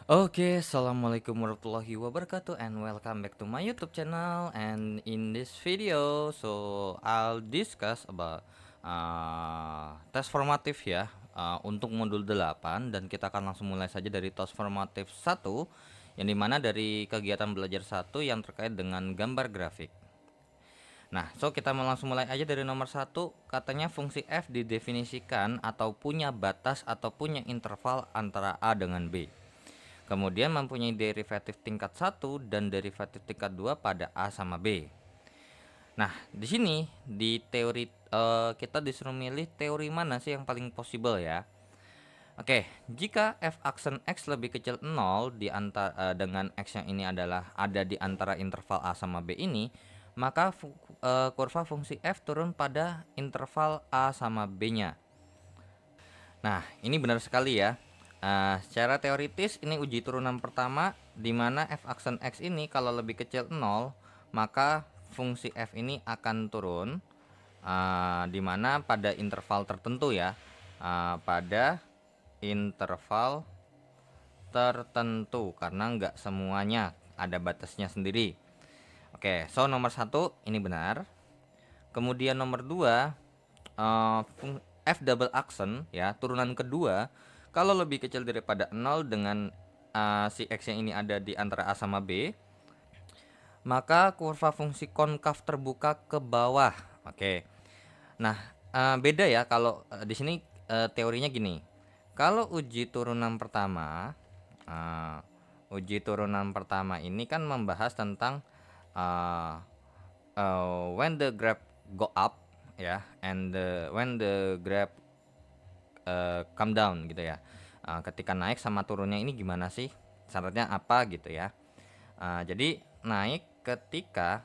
Okay, assalamualaikum warahmatullahi wabarakatuh, and welcome back to my YouTube channel. And in this video, I'll discuss about tes formatif ya, untuk modul 8, dan kita akan langsung mulai saja dari tes formatif 1, yang dimana dari kegiatan belajar 1 yang terkait dengan gambar grafik. Nah, kita mau langsung mulai aja dari nomor 1. Katanya fungsi f didefinisikan atau punya batas atau punya interval antara a dengan b. Kemudian mempunyai derivatif tingkat 1 dan derivatif tingkat 2 pada A sama B. Nah, di sini di teori kita disuruh milih teori mana sih yang paling possible ya. Oke, jika f aksen x lebih kecil 0 dengan x yang ini adalah ada di antara interval A sama B ini, maka kurva fungsi f turun pada interval A sama B-nya. Nah, ini benar sekali ya. Secara teoritis ini uji turunan pertama di mana f aksen x ini kalau lebih kecil 0, maka fungsi f ini akan turun di mana pada interval tertentu ya. Pada interval tertentu, karena nggak semuanya, ada batasnya sendiri. Oke, nomor 1 ini benar. Kemudian nomor 2, f double aksen ya, turunan kedua kalau lebih kecil daripada 0 dengan si x yang ini ada di antara A sama B, maka kurva fungsi konkav terbuka ke bawah. Oke. Nah, beda ya kalau di sini teorinya gini. Kalau uji turunan pertama ini kan membahas tentang when the graph go up ya, and when the graph come down gitu ya. Ketika naik sama turunnya ini gimana sih, syaratnya apa gitu ya. Jadi naik ketika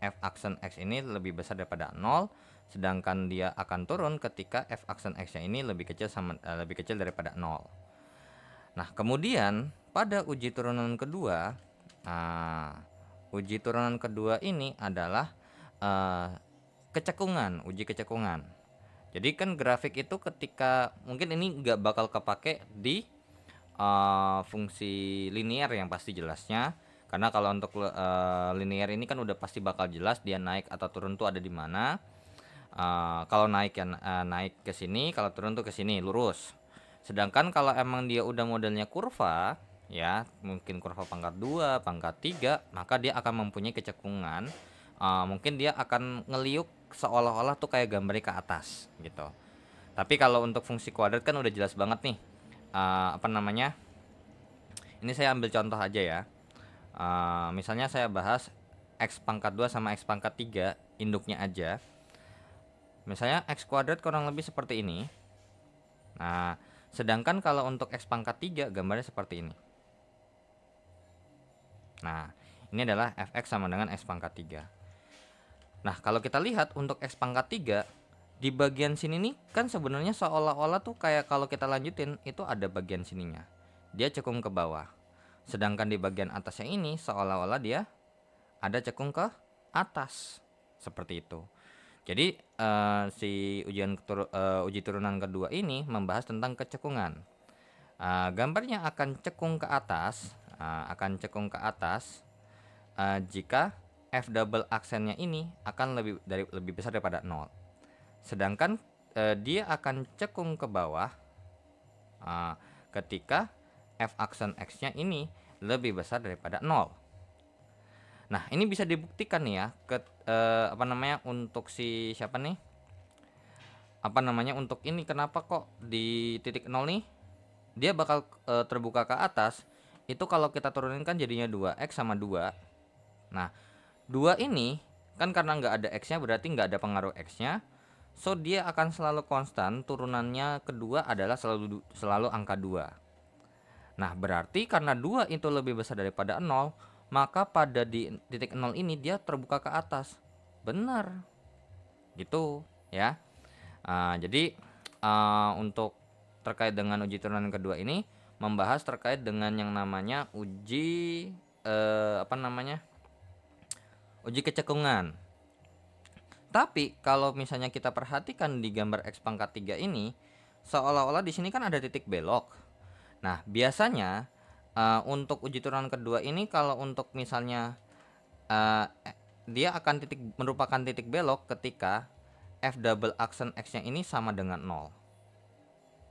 f aksen x ini lebih besar daripada 0, sedangkan dia akan turun ketika f aksen x nya ini lebih kecil daripada 0. Nah, kemudian pada uji turunan kedua, ini adalah uji kecekungan. Jadi kan grafik itu ketika mungkin ini nggak bakal kepake di fungsi linear yang pasti jelasnya, karena kalau untuk linear ini kan udah pasti bakal jelas dia naik atau turun tuh ada di mana. Kalau naik ya naik ke sini, kalau turun tuh ke sini lurus. Sedangkan kalau emang dia udah modelnya kurva ya, mungkin kurva pangkat 2, pangkat 3, maka dia akan mempunyai kecekungan. Mungkin dia akan ngeliuk seolah-olah tuh kayak gambarnya ke atas gitu. Tapi kalau untuk fungsi kuadrat kan udah jelas banget nih. Apa namanya? Ini saya ambil contoh aja ya. Misalnya saya bahas x pangkat 2 sama x pangkat 3, induknya aja. Misalnya x kuadrat kurang lebih seperti ini. Nah, sedangkan kalau untuk x pangkat 3 gambarnya seperti ini. Nah, ini adalah fx sama dengan x pangkat 3. Nah, kalau kita lihat untuk x pangkat 3, di bagian sini nih kan sebenarnya seolah-olah tuh kayak kalau kita lanjutin itu ada bagian sininya. Dia cekung ke bawah. Sedangkan di bagian atasnya ini seolah-olah dia ada cekung ke atas. Seperti itu. Jadi si uji turunan kedua ini membahas tentang kecekungan. Gambarnya akan cekung ke atas, jika f double aksennya ini akan lebih besar daripada 0. Sedangkan dia akan cekung ke bawah ketika f aksen x-nya ini lebih besar daripada 0. Nah, ini bisa dibuktikan nih ya untuk si siapa nih? Untuk ini kenapa kok di titik 0 nih dia bakal terbuka ke atas. Itu kalau kita turunin kan jadinya 2x sama 2. Nah, 2 ini kan karena nggak ada x-nya berarti nggak ada pengaruh x-nya. So dia akan selalu konstan, turunannya kedua adalah selalu angka 2. Nah, berarti karena 2 itu lebih besar daripada 0, maka pada di titik 0 ini dia terbuka ke atas. Benar. Gitu ya. Jadi untuk terkait dengan uji turunan kedua ini membahas terkait dengan yang namanya uji uji kecekungan. Tapi kalau misalnya kita perhatikan di gambar x pangkat 3 ini, seolah-olah di sini kan ada titik belok. Nah, biasanya Untuk uji turunan kedua ini kalau untuk misalnya eh, dia akan merupakan titik belok ketika f double aksen x-nya ini sama dengan 0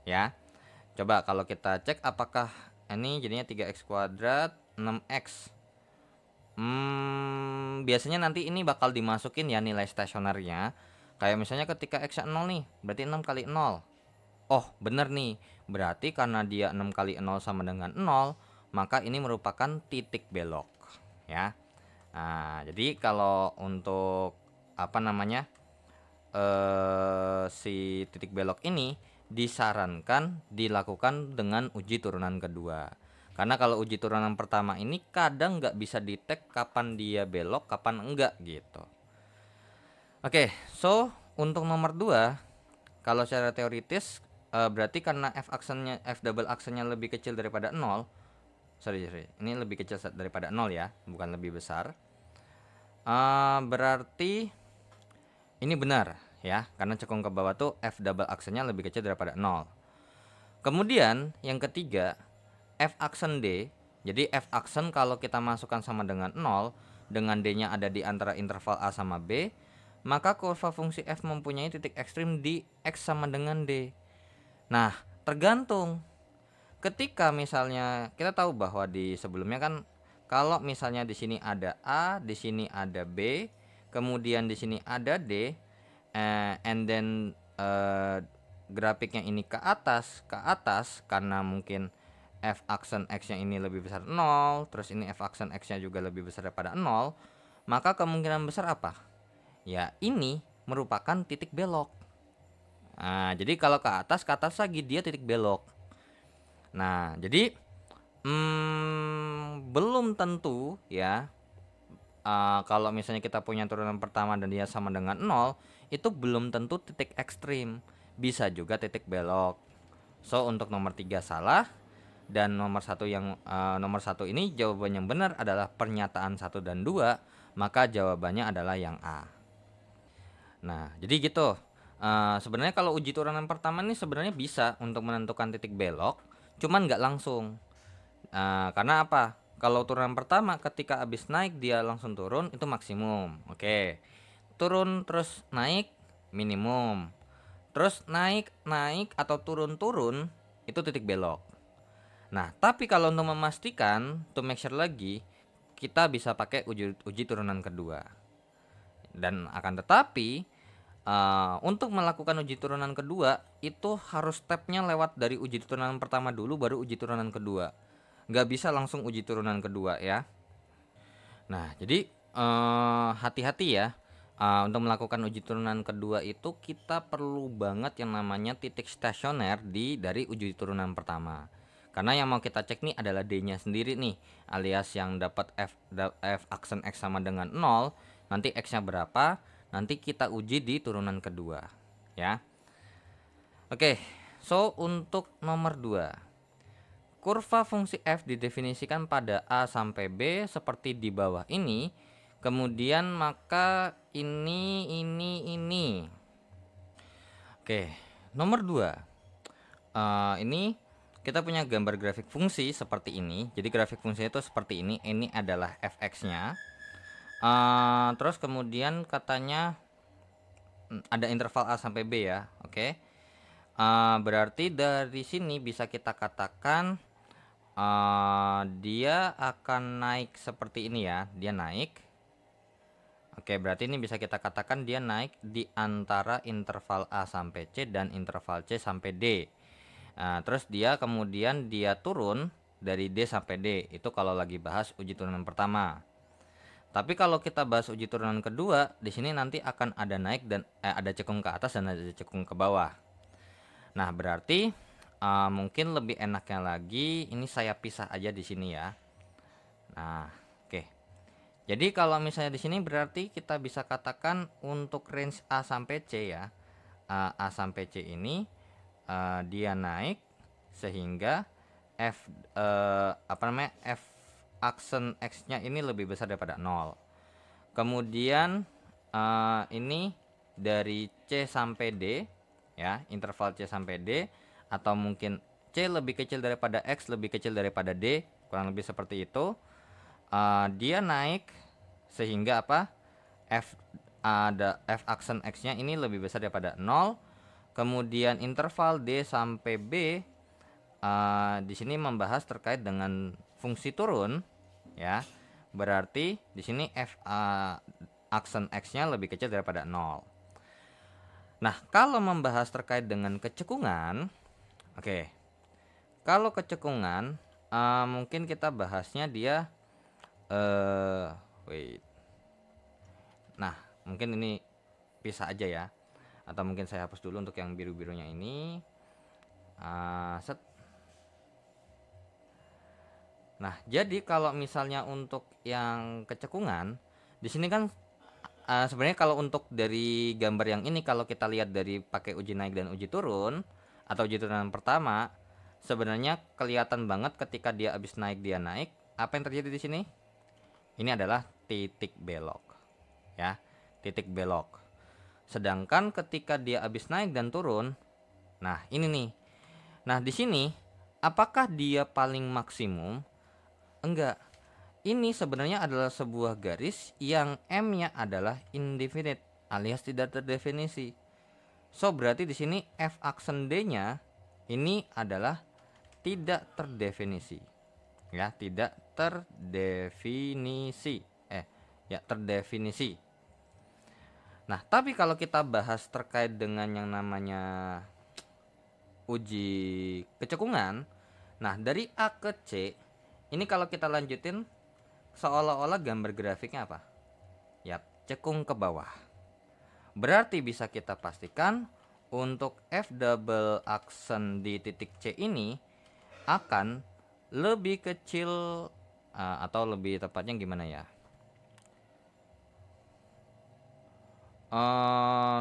ya. Coba kalau kita cek apakah ini jadinya 3x kuadrat 6x. Biasanya nanti ini bakal dimasukin ya nilai stasionernya. Kayak misalnya ketika x-nya 0 nih, berarti 6 kali 0. Oh, bener nih. Berarti karena dia 6 kali 0 sama dengan 0, maka ini merupakan titik belok ya. Nah, jadi kalau untuk apa namanya? Si titik belok ini disarankan dilakukan dengan uji turunan kedua. Karena kalau uji turunan pertama ini kadang nggak bisa detect kapan dia belok, kapan enggak gitu. Oke, so untuk nomor 2, kalau secara teoritis berarti karena f double aksennya lebih kecil daripada 0. Sorry, ini lebih kecil daripada 0 ya, bukan lebih besar. Berarti ini benar ya, karena cekung ke bawah tuh f double aksennya lebih kecil daripada 0. Kemudian yang ketiga, f aksen d. Jadi f aksen kalau kita masukkan sama dengan 0, dengan d-nya ada di antara interval a sama b, maka kurva fungsi f mempunyai titik ekstrim di x sama dengan d. Nah, tergantung. Ketika misalnya kita tahu bahwa di sebelumnya kan kalau misalnya di sini ada a, di sini ada b, kemudian di sini ada d, and then grafiknya ini ke atas karena mungkin f aksen x-nya ini lebih besar 0, terus ini f aksen x-nya juga lebih besar daripada 0, maka kemungkinan besar apa? Ya, ini merupakan titik belok. Nah, jadi kalau ke atas lagi dia titik belok. Nah, jadi belum tentu ya. Kalau misalnya kita punya turunan pertama dan dia sama dengan 0, itu belum tentu titik ekstrim. Bisa juga titik belok. So, untuk nomor 3 salah. Dan nomor satu ini jawaban yang benar adalah pernyataan 1 dan 2. Maka jawabannya adalah yang A. Nah, jadi gitu. Sebenarnya kalau uji turunan pertama ini sebenarnya bisa untuk menentukan titik belok, cuman nggak langsung. Karena apa? Kalau turunan pertama ketika habis naik dia langsung turun itu maksimum. Oke. Turun terus naik minimum. Terus naik atau turun itu titik belok. Nah, tapi kalau untuk memastikan, to make sure lagi, kita bisa pakai uji turunan kedua. Dan akan tetapi untuk melakukan uji turunan kedua itu harus stepnya lewat dari uji turunan pertama dulu baru uji turunan kedua. Nggak bisa langsung uji turunan kedua ya. Nah, jadi hati-hati ya. Untuk melakukan uji turunan kedua itu kita perlu banget yang namanya titik stasioner dari uji turunan pertama. Karena yang mau kita cek nih adalah D-nya sendiri nih, alias yang dapat f aksen x sama dengan 0, nanti x-nya berapa, nanti kita uji di turunan kedua, ya. Oke, so untuk nomor 2. Kurva fungsi f didefinisikan pada a sampai b seperti di bawah ini. Kemudian maka ini. Oke, nomor 2. Ini kita punya gambar grafik fungsi seperti ini. Jadi grafik fungsi itu seperti ini. Ini adalah fx-nya. Terus kemudian katanya ada interval a sampai b ya. Oke. Berarti dari sini bisa kita katakan dia akan naik seperti ini ya. Dia naik. Oke, berarti ini bisa kita katakan dia naik di antara interval a sampai c dan interval c sampai d. Terus dia kemudian dia turun dari D sampai D. Itu kalau lagi bahas uji turunan pertama. Tapi kalau kita bahas uji turunan kedua, di sini nanti akan ada naik dan ada cekung ke atas dan ada cekung ke bawah. Nah, berarti mungkin lebih enaknya lagi ini saya pisah aja di sini ya. Nah, oke. Jadi kalau misalnya di sini berarti kita bisa katakan untuk range A sampai C ya. A sampai C ini dia naik sehingga f aksen x-nya ini lebih besar daripada 0. Kemudian ini dari C sampai D ya, interval C sampai D, atau mungkin C lebih kecil daripada X lebih kecil daripada D, kurang lebih seperti itu. Dia naik sehingga apa? F aksen X-nya ini lebih besar daripada 0. Kemudian interval D sampai B di sini membahas terkait dengan fungsi turun, ya. Berarti di sini aksen X-nya lebih kecil daripada 0. Nah, kalau membahas terkait dengan kecekungan, oke. Kalau kecekungan, mungkin kita bahasnya dia wait. Nah, mungkin ini pisah aja ya. Atau mungkin saya hapus dulu untuk yang biru-birunya ini. Set. Nah, jadi kalau misalnya untuk yang kecekungan, di sini kan sebenarnya kalau untuk dari gambar yang ini, kalau kita lihat dari pakai uji naik dan uji turun atau uji turunan pertama, sebenarnya kelihatan banget ketika dia habis naik, dia naik, apa yang terjadi di sini? Ini adalah titik belok, ya, titik belok. Sedangkan ketika dia habis naik dan turun, nah ini nih. Nah di sini, apakah dia paling maksimum? Enggak. Ini sebenarnya adalah sebuah garis yang M-nya adalah indefinite alias tidak terdefinisi. So berarti di sini F aksen D-nya ini adalah tidak terdefinisi. Ya, tidak terdefinisi. Terdefinisi. Nah, tapi kalau kita bahas terkait dengan yang namanya uji kecekungan, nah dari A ke C, ini kalau kita lanjutin seolah-olah gambar grafiknya apa? Yap, cekung ke bawah. Berarti bisa kita pastikan untuk F double aksen di titik C ini akan lebih kecil atau lebih tepatnya gimana ya?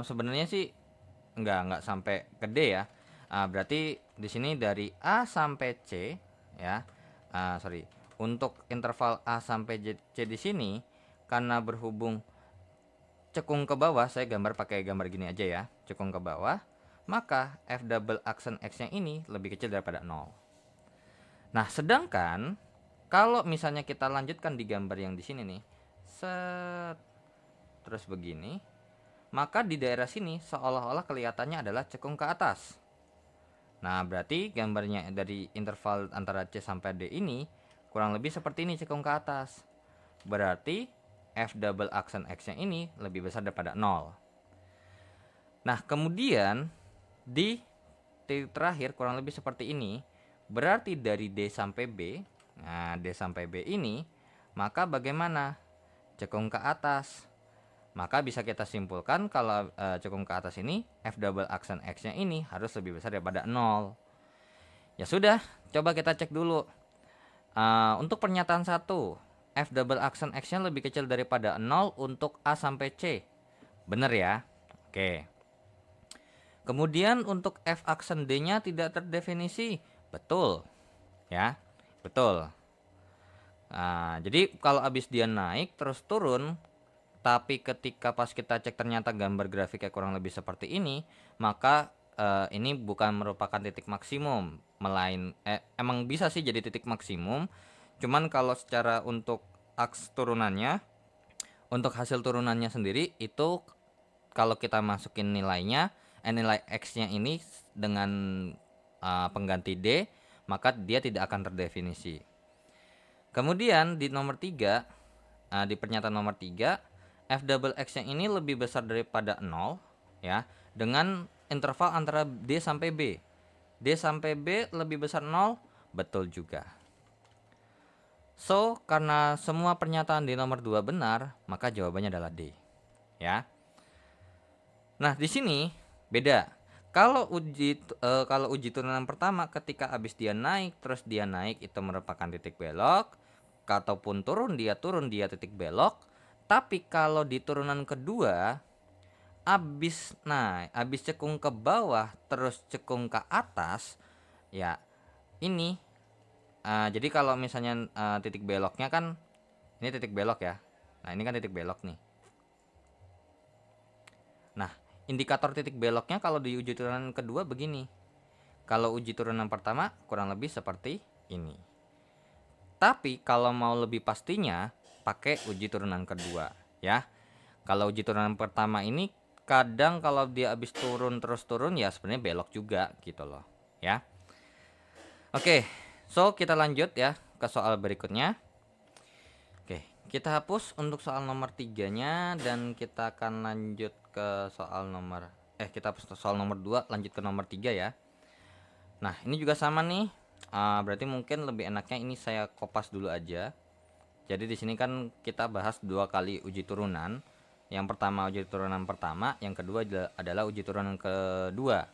Sebenarnya sih nggak sampai gede ya. Berarti di sini dari A sampai C ya. Untuk interval A sampai C di sini karena berhubung cekung ke bawah, saya gambar pakai gambar gini aja ya. Cekung ke bawah, maka F double aksen X-nya ini lebih kecil daripada 0. Nah, sedangkan kalau misalnya kita lanjutkan di gambar yang di sini nih, terus begini, maka di daerah sini seolah-olah kelihatannya adalah cekung ke atas. Nah, berarti gambarnya dari interval antara C sampai D ini kurang lebih seperti ini, cekung ke atas. Berarti F double aksen X-nya ini lebih besar daripada 0. Nah, kemudian di titik terakhir kurang lebih seperti ini. Berarti dari D sampai B, nah D sampai B ini, maka bagaimana? Cekung ke atas. Maka bisa kita simpulkan kalau cekung ke atas ini F double aksen X-nya ini harus lebih besar daripada 0. Ya sudah, coba kita cek dulu. Untuk pernyataan 1, F double aksen X-nya lebih kecil daripada 0 untuk A sampai C. Benar ya? Oke. Kemudian untuk F aksen D-nya tidak terdefinisi. Betul. Ya, betul. Jadi kalau habis dia naik terus turun, tapi ketika pas kita cek ternyata gambar grafiknya kurang lebih seperti ini, maka ini bukan merupakan titik maksimum, emang bisa sih jadi titik maksimum, cuman kalau secara untuk aks turunannya, untuk hasil turunannya sendiri itu kalau kita masukin nilainya, nilai X-nya ini dengan pengganti D, maka dia tidak akan terdefinisi. Kemudian di nomor 3, di pernyataan nomor 3, F double X yang ini lebih besar daripada 0 ya, dengan interval antara D sampai B. D sampai B lebih besar 0, betul juga. So, karena semua pernyataan di nomor 2 benar, maka jawabannya adalah D. Ya. Nah, di sini beda. Kalau uji turunan pertama ketika habis dia naik terus dia naik itu merupakan titik belok, ataupun turun dia titik belok. Tapi kalau di turunan kedua habis cekung ke bawah terus cekung ke atas, ya ini jadi kalau misalnya titik beloknya kan ini titik belok ya. Nah, ini kan titik belok nih. Nah, indikator titik beloknya kalau di uji turunan kedua begini. Kalau uji turunan pertama kurang lebih seperti ini. Tapi kalau mau lebih pastinya pakai uji turunan kedua ya. Kalau uji turunan pertama ini kadang kalau dia habis turun terus turun ya sebenarnya belok juga gitu loh ya. Oke, so kita lanjut ya ke soal berikutnya. Oke, kita hapus untuk soal nomor 3-nya dan kita akan lanjut ke soal nomor kita hapus soal nomor 2, lanjut ke nomor 3 ya. Nah, ini juga sama nih. Berarti mungkin lebih enaknya ini saya kopas dulu aja. Jadi di sini kan kita bahas 2 kali uji turunan. Yang pertama uji turunan pertama, yang kedua adalah uji turunan kedua.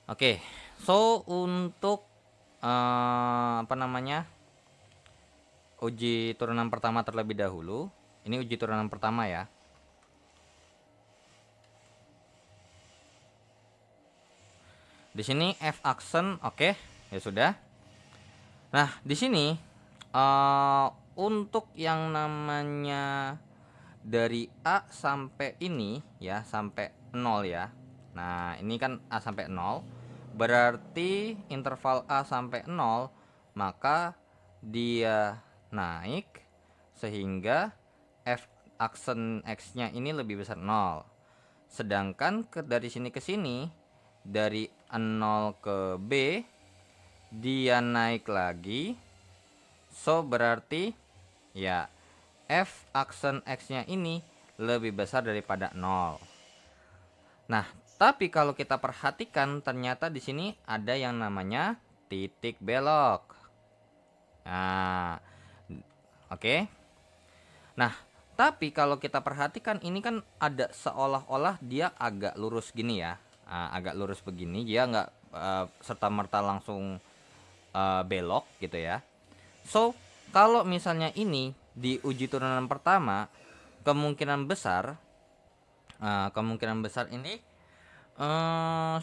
Oke, so untuk uji turunan pertama terlebih dahulu. Ini uji turunan pertama ya. Di sini f aksen, oke, ya sudah. Nah, di sini untuk yang namanya dari A sampai ini ya, sampai 0 ya. Nah, ini kan A sampai 0. Berarti interval A sampai 0, maka dia naik sehingga f aksen x-nya ini lebih besar 0. Sedangkan dari sini ke sini, dari 0 ke B, dia naik lagi. So berarti ya f aksen x-nya ini lebih besar daripada 0. Nah, tapi kalau kita perhatikan ternyata di sini ada yang namanya titik belok. Nah, oke. Nah, tapi kalau kita perhatikan ini kan ada seolah-olah dia agak lurus gini ya. Agak lurus begini, dia nggak serta-merta langsung belok gitu ya. So, kalau misalnya ini di uji turunan pertama, kemungkinan besar ini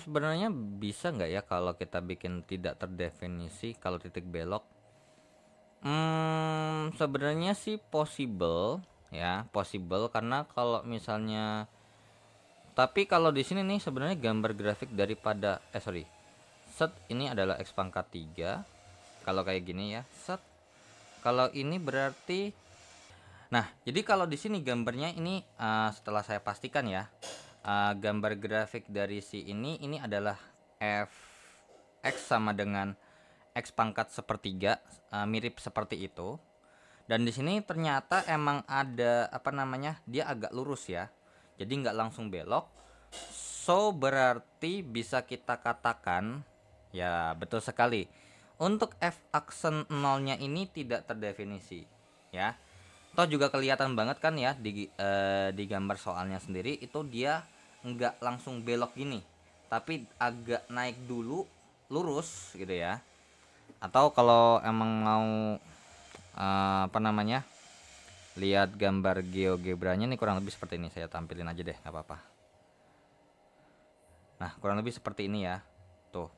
sebenarnya bisa nggak ya kalau kita bikin tidak terdefinisi kalau titik belok? Sebenarnya sih possible ya, possible karena kalau misalnya, tapi kalau di sini nih sebenarnya gambar grafik daripada set ini adalah x pangkat 3. Kalau kayak gini ya, set. Kalau ini berarti, nah, jadi kalau di sini gambarnya ini setelah saya pastikan ya, gambar grafik dari si ini adalah f x sama dengan x pangkat sepertiga, mirip seperti itu. Dan di sini ternyata emang ada dia agak lurus ya, jadi nggak langsung belok. So berarti bisa kita katakan ya, betul sekali, untuk f aksen 0-nya ini tidak terdefinisi ya. Toh juga kelihatan banget kan ya di gambar soalnya sendiri itu dia nggak langsung belok gini, tapi agak naik dulu lurus gitu ya. Atau kalau emang mau lihat gambar GeoGebranya nih kurang lebih seperti ini, saya tampilin aja deh, nggak apa-apa. Nah, kurang lebih seperti ini ya. Tuh,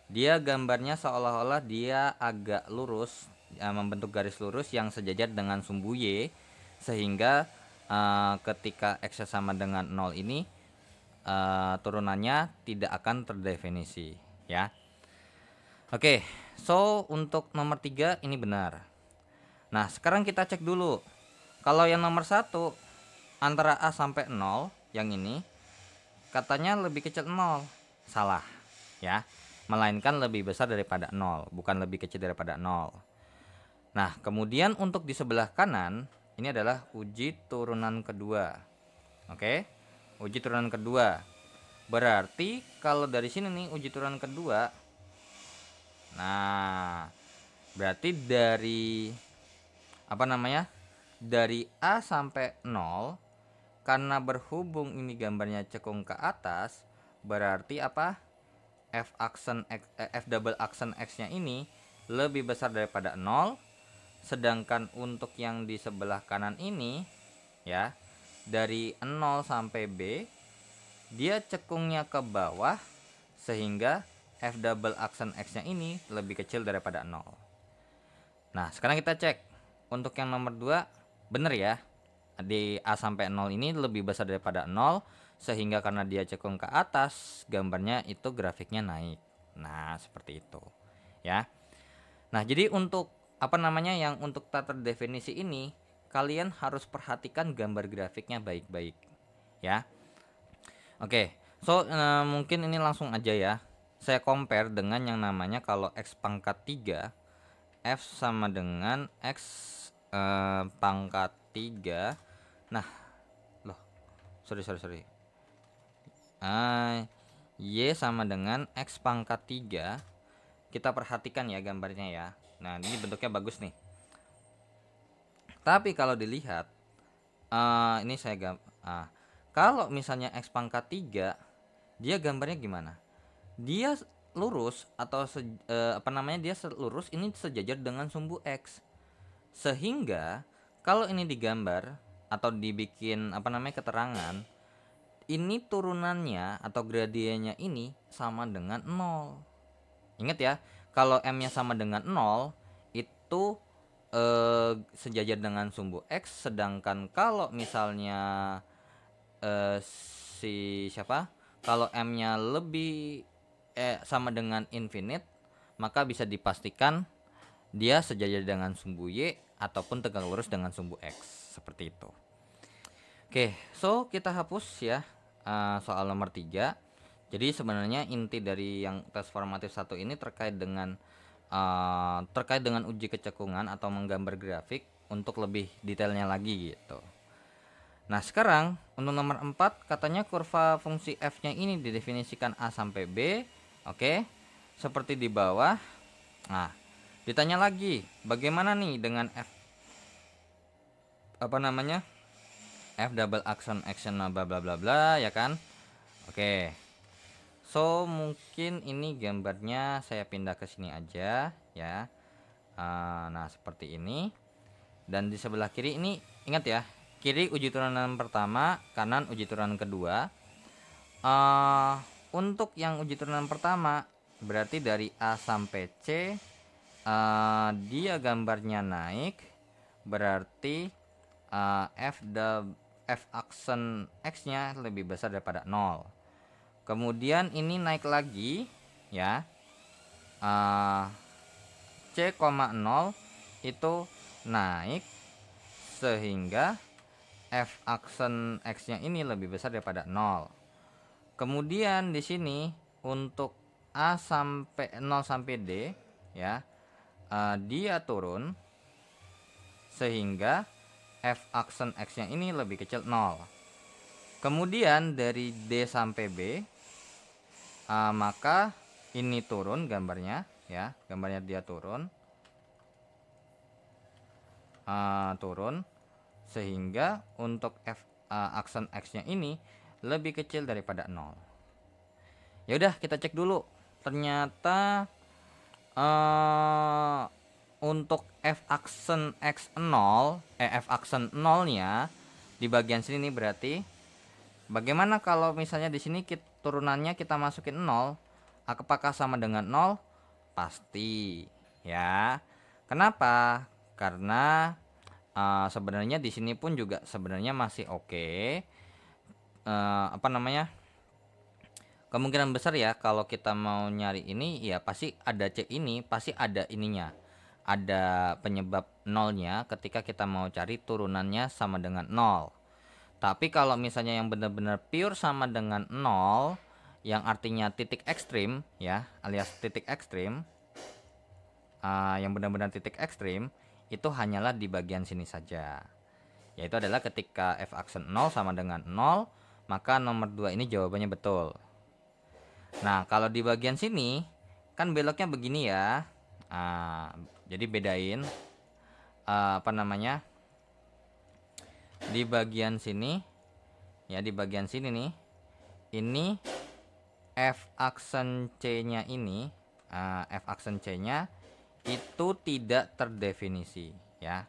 dia gambarnya seolah-olah dia agak lurus, membentuk garis lurus yang sejajar dengan sumbu Y, sehingga ketika x sama dengan 0 ini turunannya tidak akan terdefinisi ya. Oke, so untuk nomor 3 ini benar. Nah, sekarang kita cek dulu. Kalau yang nomor 1 antara A sampai 0, yang ini katanya lebih kecil 0. Salah ya. Melainkan lebih besar daripada 0, bukan lebih kecil daripada 0. Nah, kemudian untuk di sebelah kanan ini adalah uji turunan kedua. Oke, uji turunan kedua. Berarti kalau dari sini nih uji turunan kedua, nah berarti dari dari A sampai 0, karena berhubung ini gambarnya cekung ke atas, berarti apa? F double aksen x-nya ini lebih besar daripada 0. Sedangkan untuk yang di sebelah kanan ini ya, dari 0 sampai B dia cekungnya ke bawah, sehingga F double aksen x-nya ini lebih kecil daripada 0. Nah, sekarang kita cek untuk yang nomor 2 bener ya. Di A sampai 0 ini lebih besar daripada 0, sehingga karena dia cekung ke atas, gambarnya itu grafiknya naik. Nah, seperti itu ya. Nah, jadi untuk apa namanya, yang untuk tak terdefinisi ini kalian harus perhatikan gambar grafiknya baik-baik ya. Oke, so mungkin ini langsung aja ya. Saya compare dengan yang namanya kalau x pangkat 3 f sama dengan x pangkat 3. Nah, loh, sorry. Y sama dengan x pangkat 3. Kita perhatikan ya gambarnya ya. Nah, ini bentuknya bagus nih. Tapi kalau dilihat, ini kalau misalnya x pangkat 3, dia gambarnya gimana? Dia lurus atau dia lurus ini sejajar dengan sumbu x. Sehingga kalau ini digambar atau dibikin keterangan, ini turunannya atau gradiennya ini sama dengan 0. Ingat ya, kalau m-nya sama dengan 0 itu sejajar dengan sumbu x, sedangkan kalau misalnya kalau m-nya lebih sama dengan infinite, maka bisa dipastikan dia sejajar dengan sumbu y ataupun tegak lurus dengan sumbu x, seperti itu. Oke, so kita hapus ya soal nomor 3. Jadi sebenarnya inti dari yang tes formatif 1 ini terkait dengan uji kecekungan atau menggambar grafik untuk lebih detailnya lagi gitu. Nah, sekarang untuk nomor 4 katanya kurva fungsi f-nya ini didefinisikan A sampai B. Oke. Seperti di bawah. Nah, ditanya lagi, bagaimana nih dengan f f double action bla bla bla bla ya kan? Oke. So, mungkin ini gambarnya saya pindah ke sini aja ya. Nah, seperti ini. Dan di sebelah kiri ini ingat ya, kiri uji turunan pertama, kanan uji turunan kedua. Untuk yang uji turunan pertama berarti dari A sampai C, dia gambarnya naik, berarti f aksen x nya lebih besar daripada 0. Kemudian ini naik lagi ya, C, 0 itu naik sehingga f aksen x nya ini lebih besar daripada 0. Kemudian di sini untuk A sampai 0 sampai D ya, dia turun sehingga f aksen x nya ini lebih kecil 0. Kemudian dari D sampai B, maka ini turun gambarnya ya, gambarnya dia turun sehingga untuk f aksen x nya ini lebih kecil daripada 0. Ya udah, kita cek dulu. Ternyata untuk f aksen x0 f aksen 0-nya di bagian sini nih, berarti bagaimana kalau misalnya di sini turunannya kita masukin 0, apakah sama dengan 0? Pasti ya. Kenapa? Karena sebenarnya di sini pun juga sebenarnya masih oke. Kemungkinan besar ya kalau kita mau nyari ini ya pasti ada C ini, pasti ada ininya. Ada penyebab nolnya ketika kita mau cari turunannya sama dengan 0. Tapi kalau misalnya yang benar-benar pure sama dengan 0, yang artinya titik ekstrim ya, alias titik ekstrim, yang benar-benar titik ekstrim itu hanyalah di bagian sini saja. Yaitu adalah ketika f aksen 0 sama dengan 0, maka nomor 2 ini jawabannya betul. Nah, kalau di bagian sini kan beloknya begini ya. Jadi bedain di bagian sini ya, di bagian sini nih, ini f aksen C-nya ini, f aksen C-nya itu tidak terdefinisi ya.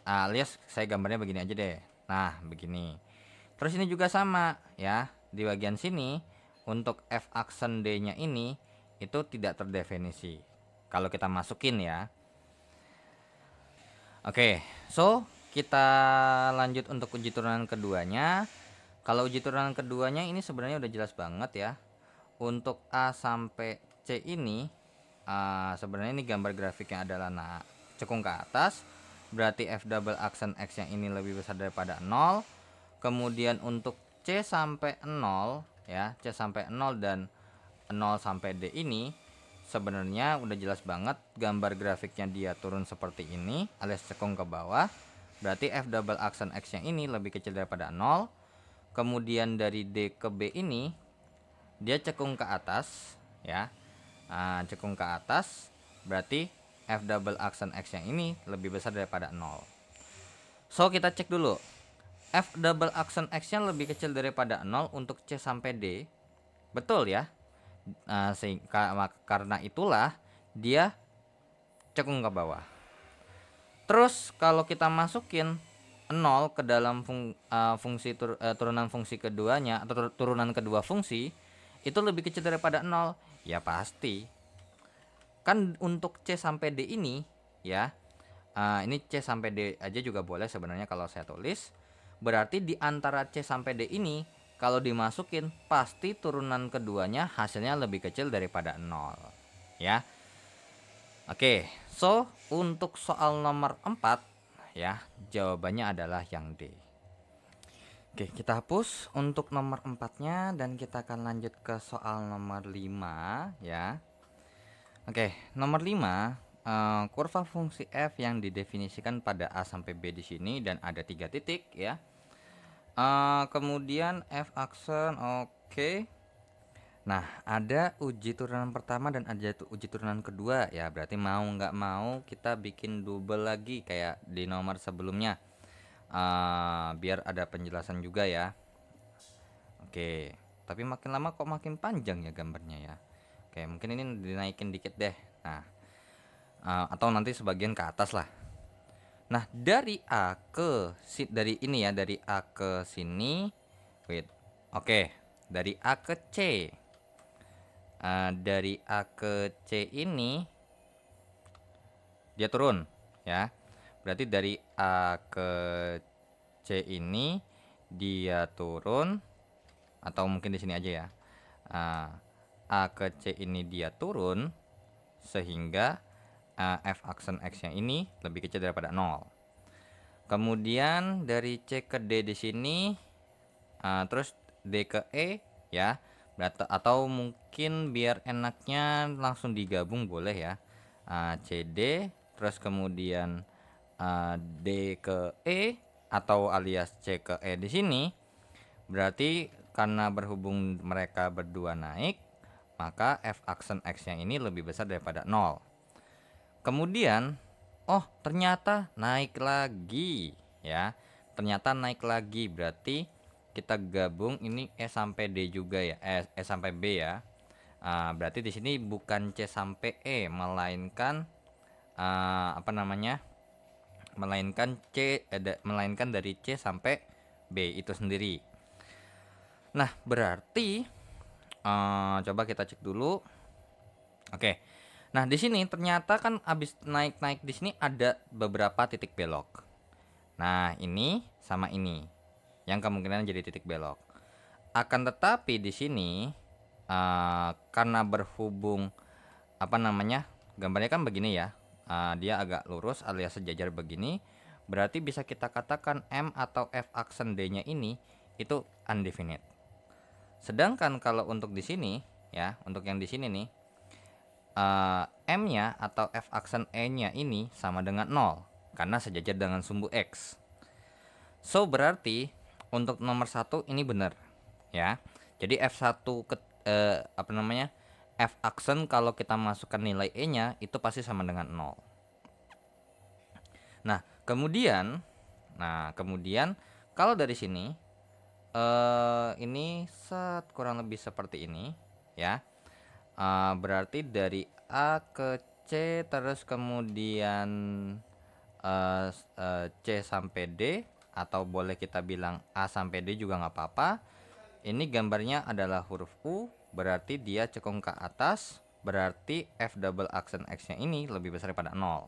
Alias saya gambarnya begini aja deh. Nah, begini. Terus ini juga sama ya, di bagian sini untuk f aksen D-nya ini itu tidak terdefinisi kalau kita masukin ya. Oke, so kita lanjut untuk uji turunan keduanya. Kalau uji turunan keduanya ini sebenarnya udah jelas banget ya. Untuk A sampai C ini sebenarnya ini gambar grafiknya adalah cekung ke atas, berarti F double aksen X yang ini lebih besar daripada 0. Kemudian untuk C sampai 0 ya, C sampai 0 dan 0 sampai D ini sebenarnya udah jelas banget gambar grafiknya dia turun seperti ini alias cekung ke bawah, berarti F double aksen X yang ini lebih kecil daripada 0. Kemudian dari D ke B ini dia cekung ke atas ya. Cekung ke atas berarti F double aksen X yang ini lebih besar daripada 0. So kita cek dulu, F double aksen X nya lebih kecil daripada 0 untuk C sampai D, betul ya. Karena itulah dia cekung ke bawah. Terus kalau kita masukin 0 ke dalam turunan fungsi keduanya atau turunan kedua fungsi, itu lebih kecil daripada 0. Ya pasti. Kan untuk C sampai D ini ya, ini C sampai D aja juga boleh sebenarnya kalau saya tulis. Berarti di antara C sampai D ini kalau dimasukin pasti turunan keduanya hasilnya lebih kecil daripada 0 ya. Oke, so untuk soal nomor 4 ya, jawabannya adalah yang D. Oke, kita hapus untuk nomor 4-nya dan kita akan lanjut ke soal nomor 5 ya. Oke, nomor 5, kurva fungsi f yang didefinisikan pada A sampai B di sini dan ada 3 titik ya. Kemudian f aksen, oke. Nah, ada uji turunan pertama dan ada uji turunan kedua ya. Berarti mau nggak mau kita bikin double lagi kayak di nomor sebelumnya. Biar ada penjelasan juga ya. Oke, tapi makin lama kok makin panjang ya gambarnya ya. Oke, mungkin ini dinaikin dikit deh. Nah, atau nanti sebagian ke atas lah. Nah, dari A ke dari ini ya, dari A ke sini. Wait. Oke, dari A ke C. Dari A ke C ini dia turun ya. Berarti dari A ke C ini dia turun, atau mungkin di sini aja ya. A ke C ini dia turun sehingga F aksen X yang ini lebih kecil daripada 0. Kemudian dari C ke D di sini, terus D ke E ya. Atau mungkin biar enaknya langsung digabung boleh ya. CD terus kemudian D ke E atau alias C ke E di sini. Berarti karena berhubung mereka berdua naik, maka F aksen X yang ini lebih besar daripada 0. Kemudian, oh ternyata naik lagi ya. Ternyata naik lagi, berarti kita gabung ini E sampai D juga ya. E sampai B ya. Berarti di sini bukan C sampai E, melainkan melainkan dari C sampai B itu sendiri. Nah, berarti coba kita cek dulu. Oke. Nah, di sini ternyata kan abis naik-naik di sini ada beberapa titik belok. Nah, ini sama ini yang kemungkinan jadi titik belok. Akan tetapi di sini karena berhubung gambarnya kan begini ya. Dia agak lurus alias sejajar begini. Berarti bisa kita katakan M atau F aksen D-nya ini itu undefinite. Sedangkan kalau untuk di sini ya, untuk yang di sini nih, M-nya atau F aksen E-nya ini sama dengan 0 karena sejajar dengan sumbu X. So berarti untuk nomor 1 ini benar ya. Jadi F1 F aksen kalau kita masukkan nilai E-nya itu pasti sama dengan 0. Nah, kemudian kalau dari sini ini kurang lebih seperti ini ya. Berarti dari A ke C terus kemudian C sampai D, atau boleh kita bilang A sampai D juga nggak apa-apa. Ini gambarnya adalah huruf U, berarti dia cekung ke atas, berarti F double aksen X nya ini lebih besar daripada 0.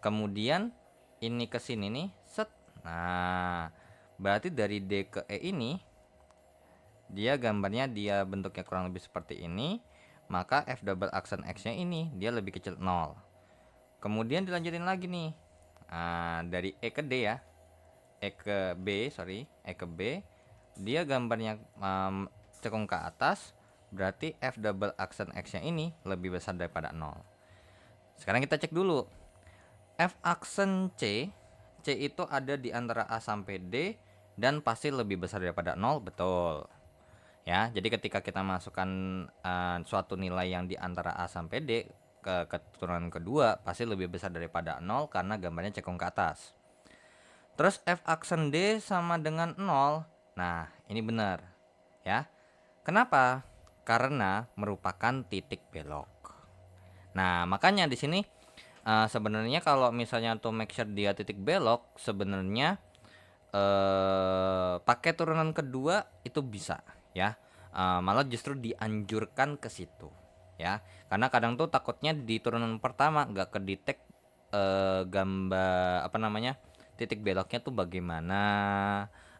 Kemudian ini ke sini nih, set. Nah, berarti dari D ke E ini dia gambarnya dia bentuknya kurang lebih seperti ini, maka f double aksen x-nya ini dia lebih kecil 0. Kemudian dilanjutin lagi nih. Dari E ke D ya. E ke B, dia gambarnya cekung ke atas, berarti f double aksen x-nya ini lebih besar daripada 0. Sekarang kita cek dulu. F aksen C itu ada di antara A sampai D dan pasti lebih besar daripada 0, betul. Ya, jadi ketika kita masukkan suatu nilai yang di antara A sampai D ke keturunan kedua pasti lebih besar daripada 0 karena gambarnya cekung ke atas. Terus F aksen D sama dengan 0. Nah, ini benar. Ya. Kenapa? Karena merupakan titik belok. Nah, makanya di sini sebenarnya kalau misalnya untuk make sure dia titik belok, sebenarnya pakai turunan kedua itu bisa, ya. Malah justru dianjurkan ke situ, ya. Karena kadang tuh takutnya di turunan pertama nggak kedetek gambar titik beloknya tuh bagaimana,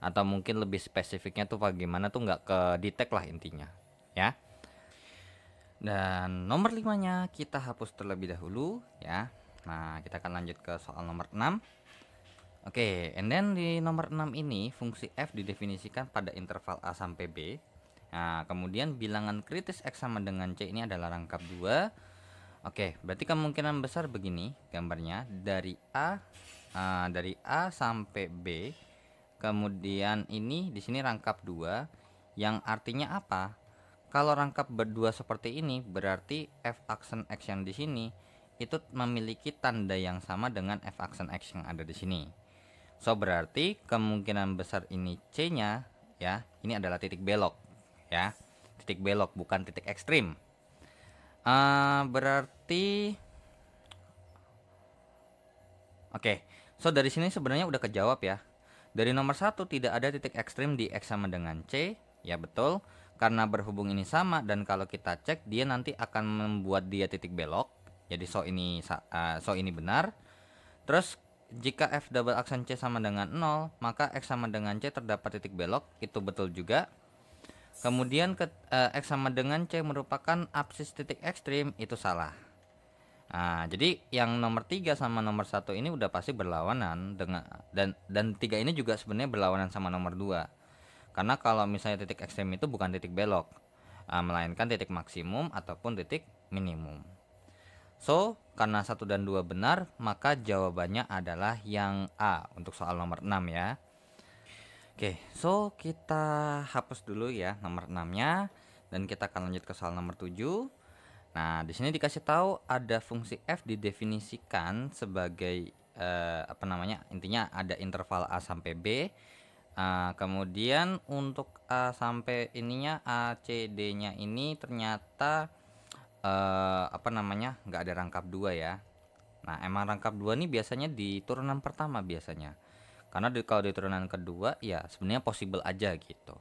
atau mungkin lebih spesifiknya tuh bagaimana tuh nggak kedetek lah intinya, ya. Dan nomor 5-nya kita hapus terlebih dahulu, ya. Nah, kita akan lanjut ke soal nomor 6. Oke, and then di nomor 6 ini fungsi f didefinisikan pada interval a sampai b. Nah, kemudian bilangan kritis x sama dengan c ini adalah rangkap 2. Oke, berarti kemungkinan besar begini gambarnya dari A sampai B. Kemudian ini di sini rangkap 2 yang artinya apa? Kalau rangkap berdua seperti ini berarti f aksen x yang di sini itu memiliki tanda yang sama dengan f aksen x yang ada di sini. So berarti kemungkinan besar ini C-nya ya, ini adalah titik belok ya. Titik belok bukan titik ekstrim. Berarti oke. So dari sini sebenarnya udah kejawab ya. Dari nomor 1 tidak ada titik ekstrim di X sama dengan C. Ya betul. Karena berhubung ini sama dan kalau kita cek dia nanti akan membuat dia titik belok. Jadi so ini benar. Terus jika f double aksen C sama dengan 0, maka X sama dengan C terdapat titik belok, itu betul juga. Kemudian X sama dengan C merupakan absis titik ekstrim, itu salah. Nah, jadi yang nomor 3 sama nomor 1 ini udah pasti berlawanan dengan dan 3 ini juga sebenarnya berlawanan sama nomor 2. Karena kalau misalnya titik ekstrem itu bukan titik belok, melainkan titik maksimum ataupun titik minimum. So, karena 1 dan 2 benar, maka jawabannya adalah yang A untuk soal nomor 6 ya. Oke, so kita hapus dulu ya nomor 6-nya dan kita akan lanjut ke soal nomor 7. Nah, di sini dikasih tahu ada fungsi f didefinisikan sebagai intinya ada interval A sampai B. Kemudian untuk A sampai ininya A C D-nya ini ternyata nggak ada rangkap 2 ya. Nah, emang rangkap 2 nih biasanya di turunan pertama biasanya. Karena kalau di turunan kedua ya sebenarnya possible aja gitu.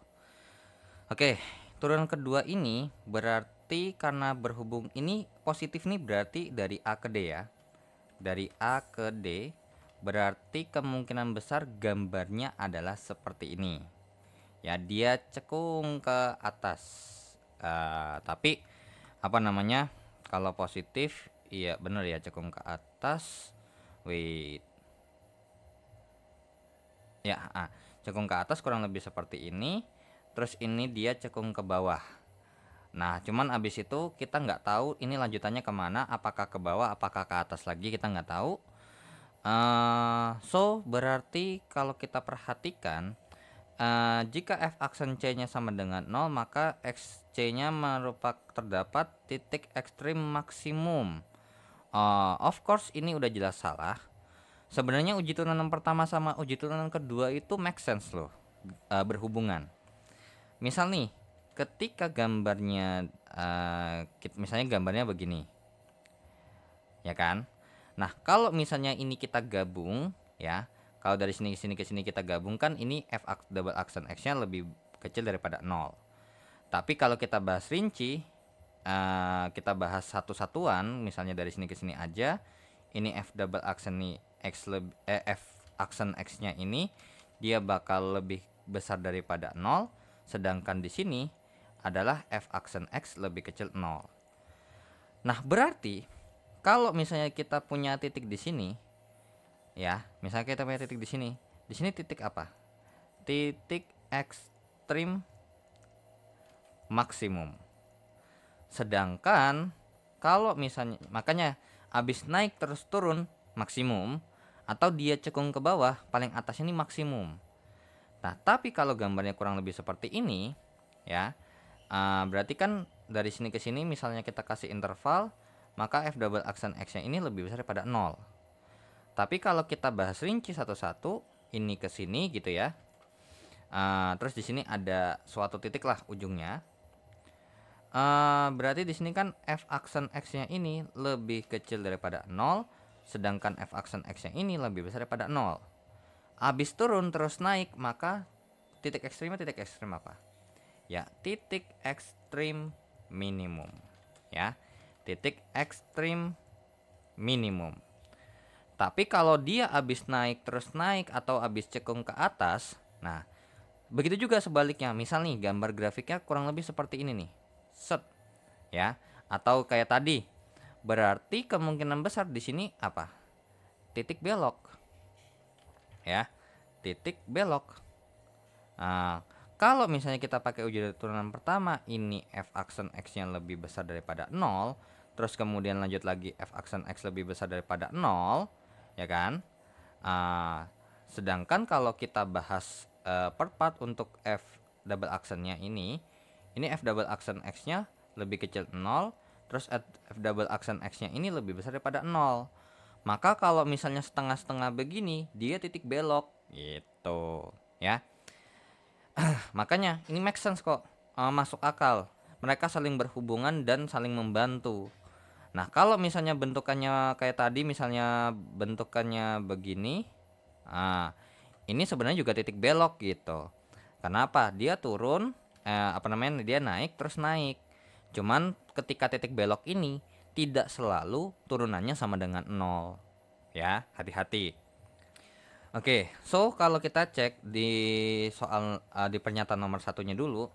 Oke, turunan kedua ini berarti karena berhubung ini positif nih berarti dari A ke D ya. Dari A ke D berarti kemungkinan besar gambarnya adalah seperti ini. Ya, dia cekung ke atas. Tapi kalau positif iya bener ya, cekung ke atas. Wait. Ya, cekung ke atas kurang lebih seperti ini. Terus ini dia cekung ke bawah. Nah, cuman abis itu kita nggak tahu ini lanjutannya kemana. Apakah ke bawah, apakah ke atas lagi, kita nggak tahu. So berarti kalau kita perhatikan, jika f aksen C-nya sama dengan 0, maka XC-nya terdapat titik ekstrim maksimum. Of course ini udah jelas salah. Sebenarnya uji turunan pertama sama uji turunan kedua itu make sense loh, berhubungan. Misal nih, ketika gambarnya misalnya gambarnya begini, ya kan? Nah, kalau misalnya ini kita gabung, ya, kalau dari sini ke sini ke sini kita gabungkan, ini f double aksen x-nya lebih kecil daripada 0. Tapi kalau kita bahas rinci, kita bahas satu-satuan, misalnya dari sini ke sini aja, ini f double aksen nih f aksen x-nya ini dia bakal lebih besar daripada 0, sedangkan di sini adalah f aksen x lebih kecil 0. Nah, berarti kalau misalnya kita punya titik di sini, ya, misalnya kita punya titik di sini. Di sini titik apa? Titik ekstrim maksimum. Sedangkan kalau misalnya, makanya habis naik terus turun maksimum, atau dia cekung ke bawah paling atas ini maksimum. Nah, tapi kalau gambarnya kurang lebih seperti ini, ya, berarti kan dari sini ke sini misalnya kita kasih interval, maka f double aksen x-nya ini lebih besar daripada 0. Tapi kalau kita bahas rinci satu-satu, ini ke sini gitu ya. Terus di sini ada suatu titik lah ujungnya. Berarti di sini kan f aksen x-nya ini lebih kecil daripada 0, sedangkan f aksen x-nya ini lebih besar daripada 0. Habis turun terus naik, maka titik ekstrimnya titik ekstrim apa? Ya, titik ekstrim minimum. Ya, titik ekstrim minimum. Tapi kalau dia habis naik terus naik atau habis cekung ke atas, nah begitu juga sebaliknya. Misal nih gambar grafiknya kurang lebih seperti ini nih, set, ya, atau kayak tadi. Berarti kemungkinan besar di sini apa? Titik belok, ya, titik belok. Nah, kalau misalnya kita pakai uji dari turunan pertama, ini f aksen x-nya lebih besar daripada 0, terus kemudian lanjut lagi f aksen x lebih besar daripada 0, ya kan? Sedangkan kalau kita bahas per part untuk f double aksennya ini f double aksen x-nya lebih kecil 0, terus f double aksen x-nya ini lebih besar daripada 0. Maka kalau misalnya setengah-setengah begini, dia titik belok gitu, ya. Makanya ini make sense kok, masuk akal. Mereka saling berhubungan dan saling membantu. Nah, kalau misalnya bentukannya kayak tadi, misalnya bentukannya begini, ini sebenarnya juga titik belok gitu. Kenapa? Dia turun, dia naik terus naik. Cuman ketika titik belok ini tidak selalu turunannya sama dengan 0. Ya, hati-hati. Oke, so kalau kita cek di soal di pernyataan nomor satunya dulu,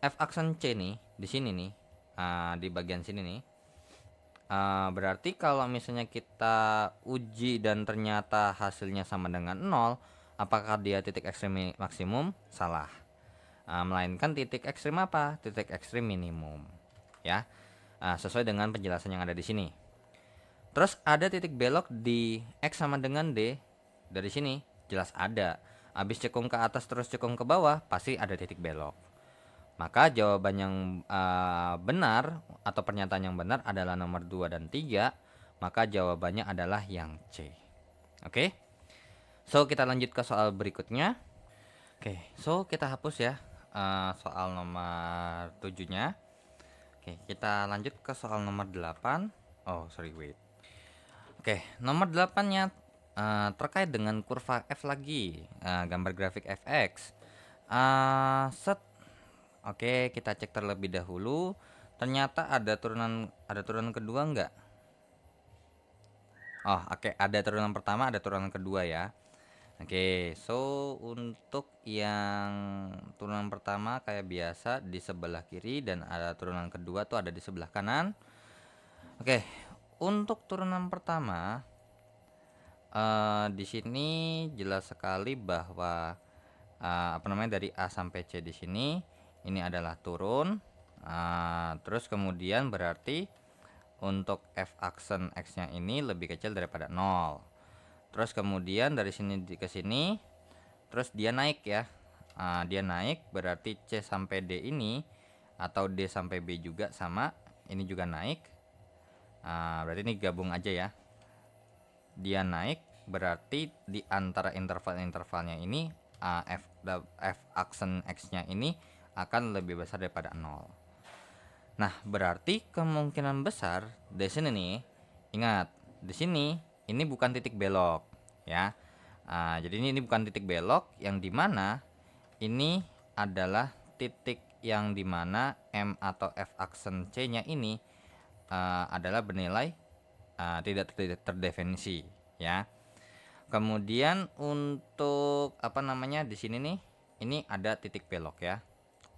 f aksen c nih di sini nih, di bagian sini nih, berarti kalau misalnya kita uji dan ternyata hasilnya sama dengan 0, apakah dia titik ekstrim maksimum? Salah. Melainkan titik ekstrim apa? Titik ekstrim minimum. Ya, sesuai dengan penjelasan yang ada di sini. Terus ada titik belok di x sama dengan d. Dari sini jelas ada. Habis cekung ke atas terus cekung ke bawah, pasti ada titik belok. Maka jawaban yang benar atau pernyataan yang benar adalah nomor 2 dan 3. Maka jawabannya adalah yang C. Oke. So kita lanjut ke soal berikutnya. Oke, so kita hapus ya soal nomor 7-nya. Oke, kita lanjut ke soal nomor 8. Oh, sorry, wait. Oke, nomor 8-nya terkait dengan kurva F lagi, gambar grafik fx. Set. Oke, kita cek terlebih dahulu. Ternyata ada turunan kedua enggak? Oh, oke, ada turunan pertama, ada turunan kedua ya. Oke, so untuk yang turunan pertama kayak biasa di sebelah kiri dan ada turunan kedua tuh ada di sebelah kanan. Oke, untuk turunan pertama di sini jelas sekali bahwa dari A sampai C di sini ini adalah turun. Terus kemudian berarti untuk f aksen x-nya ini lebih kecil daripada 0. Terus kemudian dari sini ke sini terus dia naik ya. Dia naik berarti C sampai D ini atau D sampai B juga sama, ini juga naik. Berarti ini gabung aja ya. Dia naik berarti di antara interval-intervalnya ini f aksen x-nya ini akan lebih besar daripada 0. Nah, berarti kemungkinan besar di sini nih, ingat, di sini ini bukan titik belok ya. Jadi ini bukan titik belok yang dimana ini adalah titik yang dimana M atau F aksen C-nya ini adalah bernilai tidak terdefinisi ya. Kemudian untuk di sini nih, ini ada titik belok ya.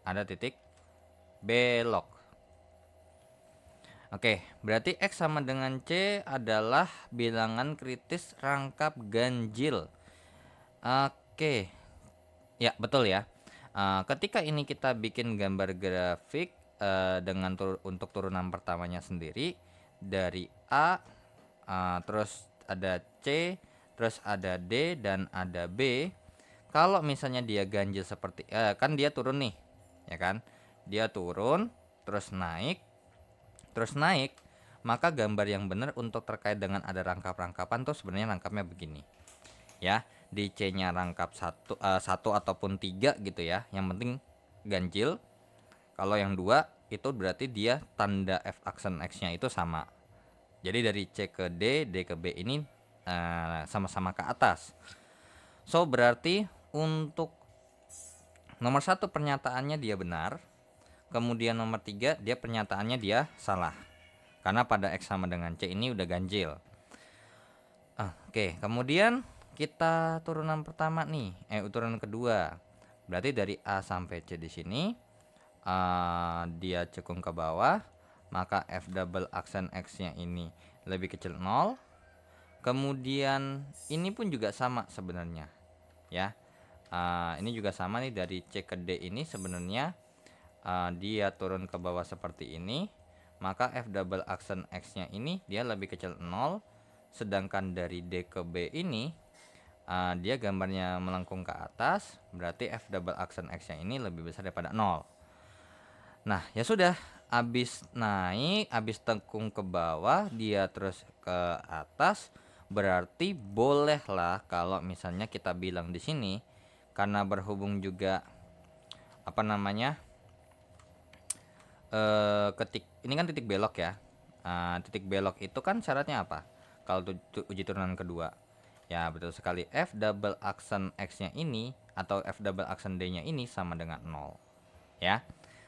Ada titik belok. Oke, berarti X sama dengan C adalah bilangan kritis rangkap ganjil. Oke, ya betul ya. Ketika ini kita bikin gambar grafik dengan untuk turunan pertamanya sendiri dari A, terus ada C, terus ada D dan ada B. Kalau misalnya dia ganjil seperti kan dia turun nih, ya kan? Dia turun, terus naik, maka gambar yang benar untuk terkait dengan ada rangkap-rangkapan tuh sebenarnya rangkapnya begini. Ya, di C-nya rangkap satu ataupun 3 gitu ya. Yang penting ganjil. Kalau yang 2 itu berarti dia tanda F aksen X-nya itu sama. Jadi dari C ke D, D ke B ini sama-sama ke atas. So berarti untuk nomor 1 pernyataannya dia benar. Kemudian nomor 3 dia pernyataannya dia salah. Karena pada X sama dengan C ini udah ganjil. Oke, kemudian kita turunan pertama nih, turunan kedua. Berarti dari A sampai C di sini dia cekung ke bawah, maka F double aksen X-nya ini lebih kecil 0. Kemudian ini pun juga sama sebenarnya, ya. Ini juga sama nih, dari C ke D ini sebenarnya dia turun ke bawah seperti ini, maka F double aksen X-nya ini dia lebih kecil 0. Sedangkan dari D ke B ini dia gambarnya melengkung ke atas, berarti F double aksen X nya ini lebih besar daripada 0. Nah ya sudah, habis naik, habis tengkung ke bawah, dia terus ke atas, berarti bolehlah kalau misalnya kita bilang di sini, karena berhubung juga apa namanya ini kan titik belok ya. Titik belok itu kan syaratnya apa? Kalau uji turunan kedua, ya betul sekali, F double aksen X nya ini atau F double aksen D nya ini sama dengan 0, ya.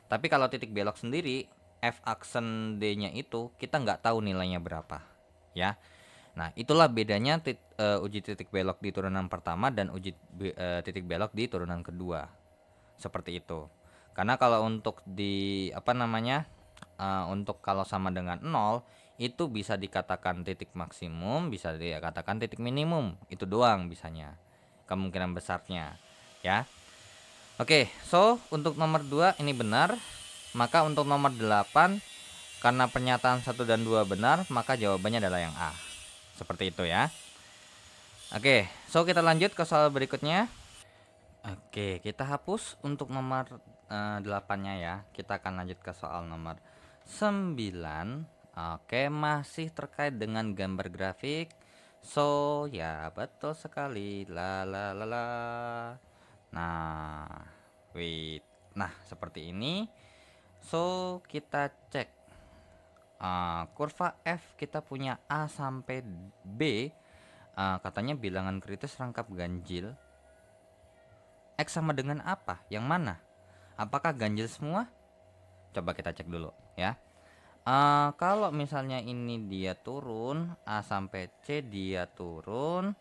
Tapi kalau titik belok sendiri, F aksen D nya itu kita nggak tahu nilainya berapa, ya. Nah itulah bedanya uji titik belok di turunan pertama dan uji titik belok di turunan kedua, seperti itu. Karena kalau untuk di apa namanya untuk kalau sama dengan 0 itu bisa dikatakan titik maksimum, bisa dikatakan titik minimum, itu doang bisanya, kemungkinan besarnya, ya. Oke, so untuk nomor 2 ini benar, maka untuk nomor 8 karena pernyataan 1 dan 2 benar, maka jawabannya adalah yang A. Seperti itu ya. Oke, so kita lanjut ke soal berikutnya. Oke, kita hapus untuk nomor 8-nya ya. Kita akan lanjut ke soal nomor 9. Oke, masih terkait dengan gambar grafik. So, ya betul sekali. La la la la. Nah, wait. Nah, seperti ini. So, kita cek. Kurva F kita punya A sampai B. Katanya bilangan kritis rangkap ganjil. X sama dengan apa? Yang mana? Apakah ganjil semua? Coba kita cek dulu ya. Kalau misalnya ini dia turun, A sampai C dia turun,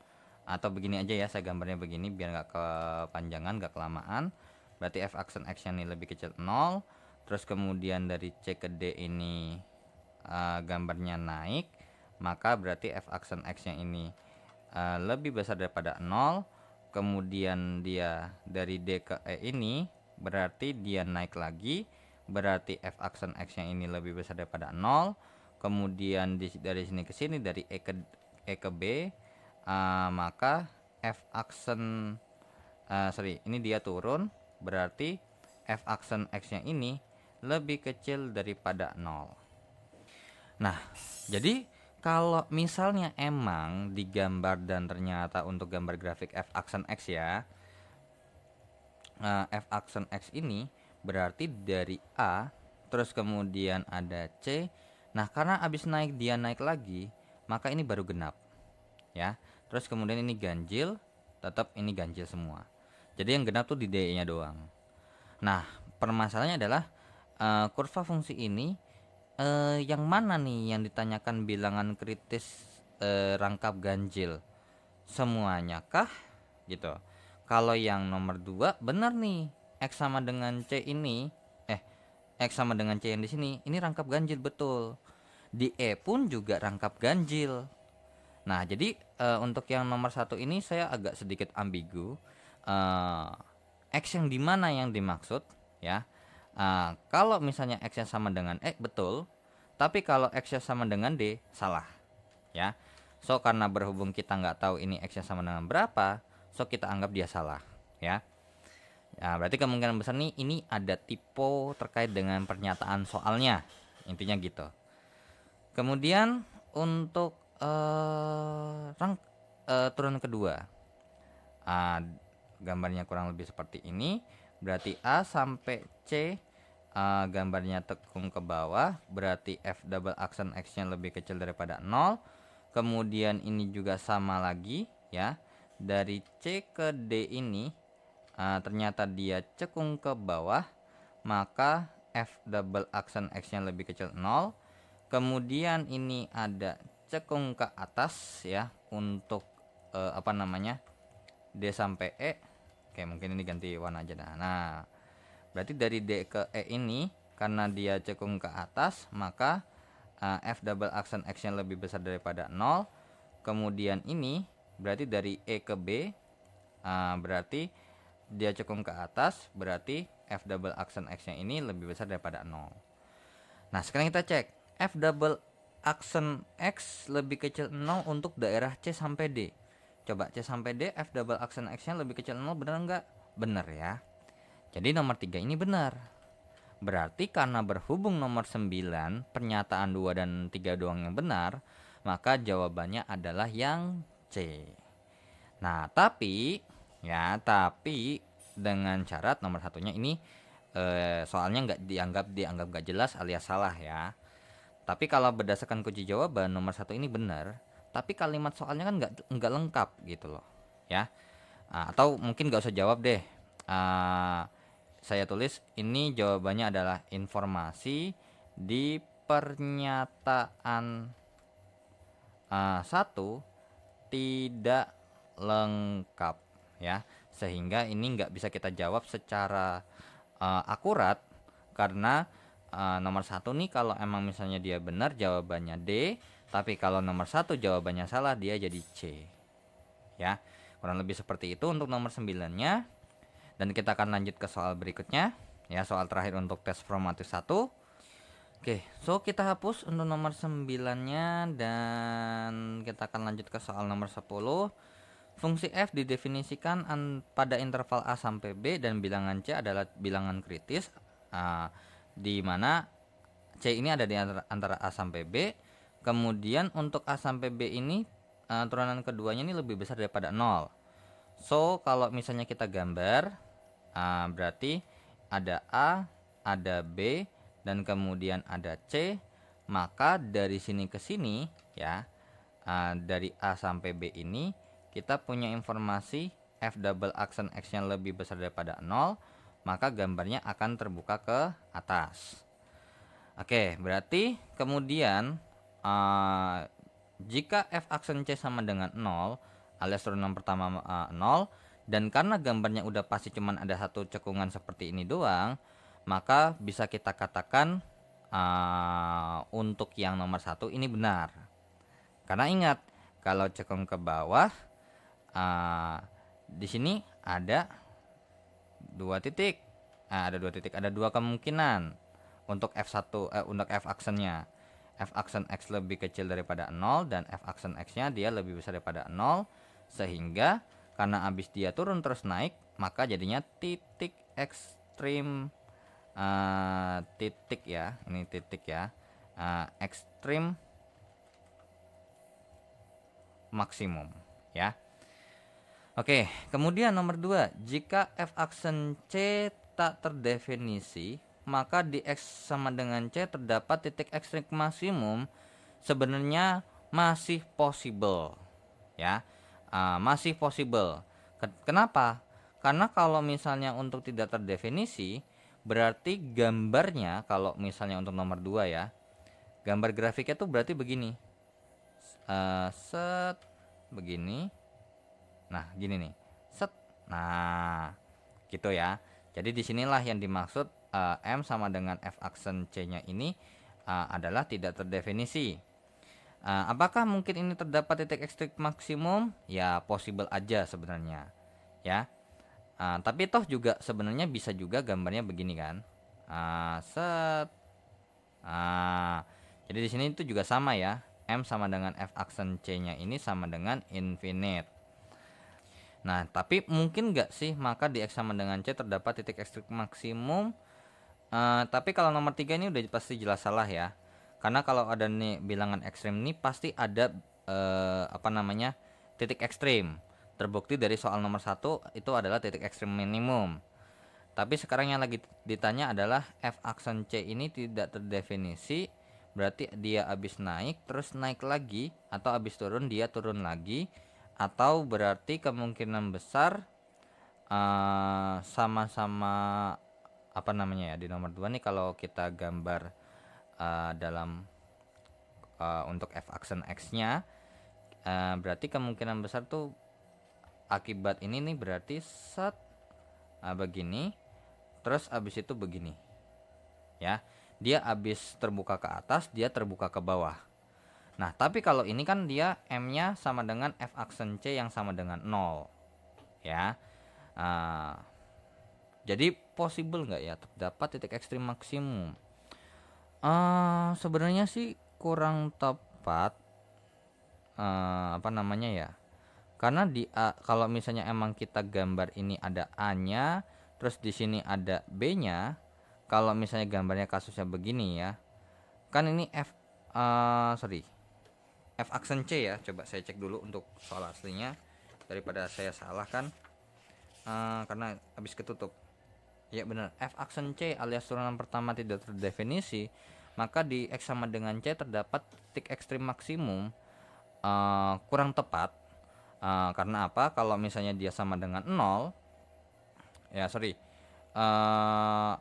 atau begini aja ya, saya gambarnya begini biar nggak kepanjangan, nggak kelamaan. Berarti F aksen X nya ini lebih kecil 0. Terus kemudian dari C ke D ini gambarnya naik, maka berarti F aksen X nya ini lebih besar daripada 0. Kemudian dia dari D ke E ini berarti dia naik lagi, berarti F aksen X nya ini lebih besar daripada 0. Kemudian dari sini ke sini, dari E ke B, maka F aksen ini dia turun, berarti F aksen X nya ini lebih kecil daripada 0. Nah jadi kalau misalnya emang digambar dan ternyata untuk gambar grafik F aksen X ya, F aksen X ini berarti dari A terus kemudian ada C. Nah karena abis naik dia naik lagi, maka ini baru genap ya. Terus kemudian ini ganjil, tetap ini ganjil semua. Jadi yang genap tuh di D nya doang. Nah permasalahannya adalah kurva fungsi ini yang mana nih yang ditanyakan bilangan kritis rangkap ganjil? Semuanya kah? Gitu. Kalau yang nomor 2 benar nih, X sama dengan C ini, X sama dengan C yang di sini, ini rangkap ganjil betul. di E pun juga rangkap ganjil. Nah, jadi untuk yang nomor satu ini saya agak sedikit ambigu. X yang dimana yang dimaksud ya? Kalau misalnya X nya sama dengan E betul, tapi kalau X nya sama dengan D salah ya. So karena berhubung kita nggak tahu ini X nya sama dengan berapa, so kita anggap dia salah ya. Ya, berarti kemungkinan besar nih ini ada typo terkait dengan pernyataan soalnya. Intinya gitu. Kemudian untuk turunan kedua, gambarnya kurang lebih seperti ini. Berarti A sampai C gambarnya tekung ke bawah, berarti F double aksen X-nya lebih kecil daripada 0. Kemudian ini juga sama lagi ya. Dari C ke D ini ternyata dia cekung ke bawah, maka F double aksen X-nya lebih kecil 0. Kemudian ini ada cekung ke atas ya untuk D sampai E. Oke, mungkin ini ganti warna aja dah. Nah, berarti dari D ke E ini karena dia cekung ke atas, maka F double aksen X-nya lebih besar daripada 0. Kemudian ini berarti dari E ke B, berarti dia cekung ke atas, berarti F double aksen X-nya ini lebih besar daripada 0. Nah, sekarang kita cek F double aksen X lebih kecil 0 untuk daerah C sampai D. Coba C sampai D, F double aksen X-nya lebih kecil 0, benar nggak? Benar ya. Jadi nomor 3 ini benar. Berarti karena berhubung nomor 9 pernyataan 2 dan 3 doang yang benar, maka jawabannya adalah yang C. Nah, tapi dengan syarat nomor satunya ini soalnya dianggap gak jelas alias salah ya. Tapi kalau berdasarkan kunci jawaban nomor satu ini benar, tapi kalimat soalnya kan nggak lengkap gitu loh ya. Atau mungkin nggak usah jawab deh. Saya tulis ini jawabannya adalah informasi di pernyataan satu tidak lengkap ya, sehingga ini nggak bisa kita jawab secara akurat karena nomor satu nih kalau emang misalnya dia benar jawabannya D, tapi kalau nomor satu jawabannya salah dia jadi C ya. Kurang lebih seperti itu untuk nomor 9-nya. Dan kita akan lanjut ke soal berikutnya ya, soal terakhir untuk tes formatif 1. Oke, so kita hapus untuk nomor 9-nya dan kita akan lanjut ke soal nomor 10. Fungsi f didefinisikan pada interval A sampai B dan bilangan C adalah bilangan kritis, di mana C ini ada di antara A sampai B. Kemudian untuk A sampai B ini turunan keduanya ini lebih besar daripada 0. So kalau misalnya kita gambar, berarti ada A, ada B, dan kemudian ada C. Maka dari sini ke sini ya, dari A sampai B ini kita punya informasi F double aksen X-nya lebih besar daripada 0, maka gambarnya akan terbuka ke atas. Oke, berarti kemudian jika F aksen C sama dengan 0 alias turunan pertama 0, dan karena gambarnya udah pasti cuman ada satu cekungan seperti ini doang, maka bisa kita katakan untuk yang nomor satu ini benar. Karena ingat, kalau cekung ke bawah di sini ada dua titik. Ada dua kemungkinan untuk F1 untuk F aksennya. F aksen X lebih kecil daripada 0 dan F aksen X-nya dia lebih besar daripada 0, sehingga karena habis dia turun terus naik, maka jadinya titik ekstrim titik ya. Ini titik ya. Ekstrim maksimum ya. Oke, kemudian nomor 2, jika F aksen C tak terdefinisi, maka di X sama dengan C terdapat titik ekstrim maksimum. Sebenarnya masih possible ya, masih possible. Kenapa? Karena kalau misalnya untuk tidak terdefinisi, berarti gambarnya kalau misalnya untuk nomor 2 ya, gambar grafiknya tuh berarti begini, set begini. Nah, gini nih. Set. Nah, gitu ya. Jadi disinilah yang dimaksud M sama dengan F aksen C-nya ini adalah tidak terdefinisi. Apakah mungkin ini terdapat titik ekstrim maksimum? Ya, possible aja sebenarnya. Ya. Tapi toh juga sebenarnya bisa juga gambarnya begini kan. Set. Jadi di sini itu juga sama ya. M sama dengan F aksen C-nya ini sama dengan infinite. Nah, tapi mungkin nggak sih maka di X sama dengan C terdapat titik ekstrim maksimum? Tapi kalau nomor 3 ini udah pasti jelas salah ya. Karena kalau ada nih bilangan ekstrim nih pasti ada titik ekstrim. Terbukti dari soal nomor 1 itu adalah titik ekstrim minimum. Tapi sekarang yang lagi ditanya adalah F aksen C ini tidak terdefinisi, berarti dia habis naik terus naik lagi, atau habis turun dia turun lagi, atau berarti kemungkinan besar sama-sama di nomor 2 nih kalau kita gambar dalam untuk F aksen X-nya, berarti kemungkinan besar tuh akibat ini nih berarti begini, terus abis itu begini ya, dia abis terbuka ke atas dia terbuka ke bawah. Nah tapi kalau ini kan dia M nya sama dengan F aksen C yang sama dengan 0 ya. Jadi possible nggak ya terdapat titik ekstrim maksimum? Sebenarnya sih kurang tepat ya, karena di kalau misalnya emang kita gambar ini ada A-nya, terus di sini ada B-nya. Kalau misalnya gambarnya kasusnya begini ya, kan ini F aksen C ya. Coba saya cek dulu untuk soal aslinya daripada saya salah kan, karena habis ketutup. Ya benar, F aksen C alias turunan pertama tidak terdefinisi, maka di X sama dengan C terdapat titik ekstrim maksimum. Kurang tepat. Karena apa? Kalau misalnya dia sama dengan 0,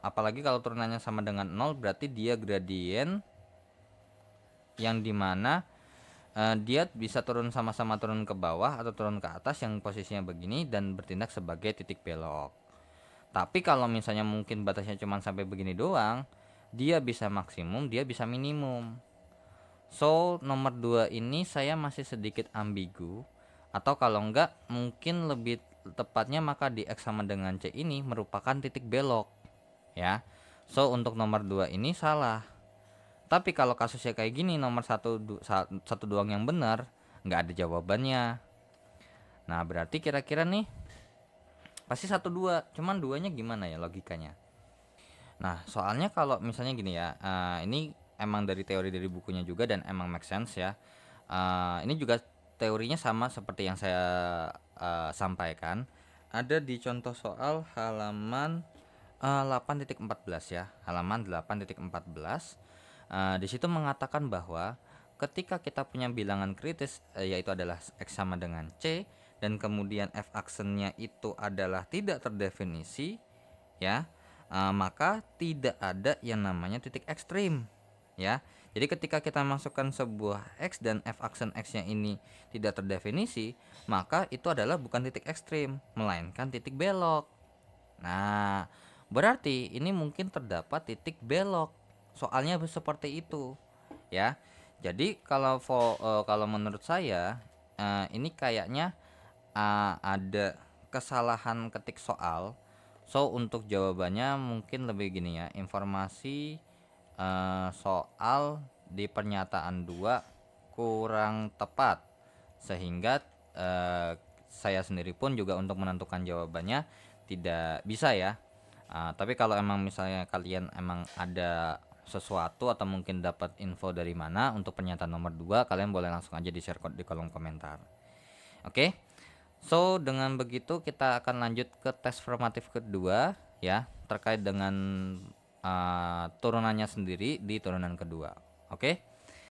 apalagi kalau turunannya sama dengan 0, berarti dia gradien yang dimana dia bisa turun sama-sama turun ke bawah atau turun ke atas yang posisinya begini dan bertindak sebagai titik belok. Tapi kalau misalnya mungkin batasnya cuma sampai begini doang, dia bisa maksimum, dia bisa minimum. So nomor 2 ini saya masih sedikit ambigu, atau kalau enggak mungkin lebih tepatnya maka di X sama dengan C ini merupakan titik belok ya. So untuk nomor 2 ini salah. Tapi kalau kasusnya kayak gini, nomor satu doang yang benar, nggak ada jawabannya. Nah berarti kira-kira nih pasti 1 2, cuman duanya gimana ya logikanya? Nah soalnya kalau misalnya gini ya, ini emang dari teori dari bukunya juga dan emang make sense ya. Ini juga teorinya sama seperti yang saya sampaikan. Ada di contoh soal halaman 8.14 ya, halaman 8.14. Di situ mengatakan bahwa ketika kita punya bilangan kritis, yaitu adalah X sama dengan C, dan kemudian F aksennya itu adalah tidak terdefinisi ya, maka tidak ada yang namanya titik ekstrim ya. Jadi ketika kita masukkan sebuah X dan F aksen X-nya ini tidak terdefinisi, maka itu adalah bukan titik ekstrim, melainkan titik belok. Nah berarti ini mungkin terdapat titik belok, soalnya seperti itu ya. Jadi kalau menurut saya ini kayaknya ada kesalahan ketik soal. So untuk jawabannya mungkin lebih gini ya, informasi soal di pernyataan 2 kurang tepat, sehingga saya sendiri pun juga untuk menentukan jawabannya tidak bisa ya. Tapi kalau emang misalnya kalian emang ada sesuatu atau mungkin dapat info dari mana untuk pernyataan nomor 2, kalian boleh langsung aja di share di kolom komentar. Oke. So dengan begitu kita akan lanjut ke tes formatif kedua ya, terkait dengan turunannya sendiri di turunan kedua. Oke.